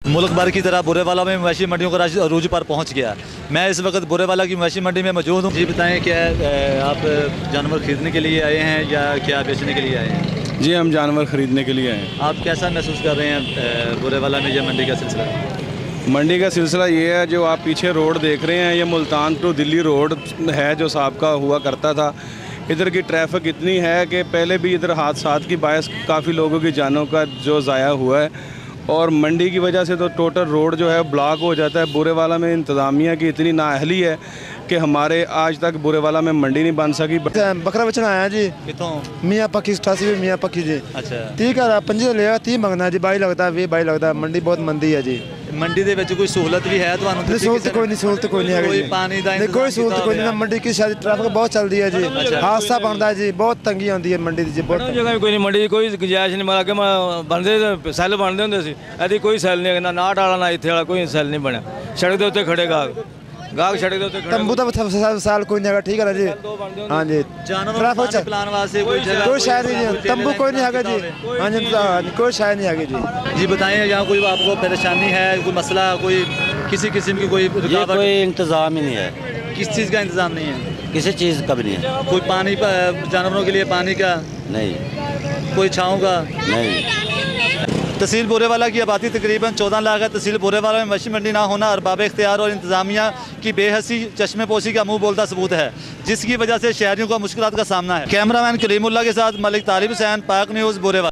मुल्क भर की तरह बुरेवाला में मवेशी मंडियों का अरूज पर पहुंच गया। मैं इस वक्त बुरेवाला की मवेशी मंडी में मौजूद हूं। जी बताएं, क्या आप जानवर खरीदने के लिए आए हैं या क्या बेचने के लिए आए हैं? जी, हम जानवर ख़रीदने के लिए आए हैं। आप कैसा महसूस कर रहे हैं बुरेवाला में यह मंडी का सिलसिला? मंडी का सिलसिला ये है, जो आप पीछे रोड देख रहे हैं, ये मुल्तान टू दिल्ली रोड है जो साबका हुआ करता था। इधर की ट्रैफिक इतनी है कि पहले भी इधर हादसात की बायस काफ़ी लोगों की जानों का जो ज़ाया हुआ है, और मंडी की वजह से तो टोटल रोड जो है ब्लॉक हो जाता है। बुरेवाला में इंतज़ामिया की इतनी नाअहली है कि हमारे आज तक बुरेवाला में मंडी नहीं बन सकी। बकरा बेचना आया जी। कितों? मियाँ पक्की 88 मियाँ पक्की जी। अच्छा, 30 का 25 लेगा, 30 मंगना जी, 22 लगता है, 22 लगता है। मंडी बहुत मंदी है जी। मंडी ਦੇ ਵਿੱਚ ਕੋਈ ਸਹੂਲਤ ਵੀ ਹੈ ਤੁਹਾਨੂੰ? नहीं सहूलत कोई नहीं, सहूलत कोई नहीं है कोई जी। पानी ਦਾ नहीं, कोई इंतजाम सहूलत ਕੀਤਾ कोई नहीं। ਹੋਇਆ? मंडी की शायद ट्रैफिक बहुत चलती है जी, हादसा बनता है जी, बहुत तंगी आती है मंडी जी, बहुत जगह भी कोई नहीं, मंडी कोई गुंजाइश नहीं। मारा के बनते सैल बनते होंगे सी, ऐसी कोई सैल नहीं, ना नाट वाला ना इत्थे वाला कोई सैल नहीं बनया। सड़क के उत्ते खड़े गाहक सड़क के उत्ते खड़े। तंबू तो साल कोई नहीं है, ठीक है जी। हाँ जी, जानवर ट्रैफिक पानी पिलाने वास्ते कोई जगह कोई शायद नहीं, तंबू कोई नहीं है जी। हाँ जी, कोई शायद नहीं है जी। जी बताएं, यहाँ कोई आपको परेशानी है, कोई मसला, कोई किसी किस्म की कोई ये रुकावट? कोई इंतज़ाम ही नहीं है, किस चीज़ का इंतजाम नहीं है? किसी चीज़ का भी नहीं है। कोई पानी जानवरों के लिए पानी का, नहीं कोई छाँव का? नहीं। तहसील बुरेवाला की आबादी तकरीबन 14 लाख है। तहसील बुरेवाला में मवेशी मंडी ना होना अरबाब इख्तियार और इंतजामिया की बेहसी चश्मे पोशी का मुंह बोलता सबूत है, जिसकी वजह से शहरियों को मुश्किलात का सामना है। कैमरामैन करीमुल्लाह के साथ मलिक तालिब हुसैन, पाक न्यूज़ बुरेवाला।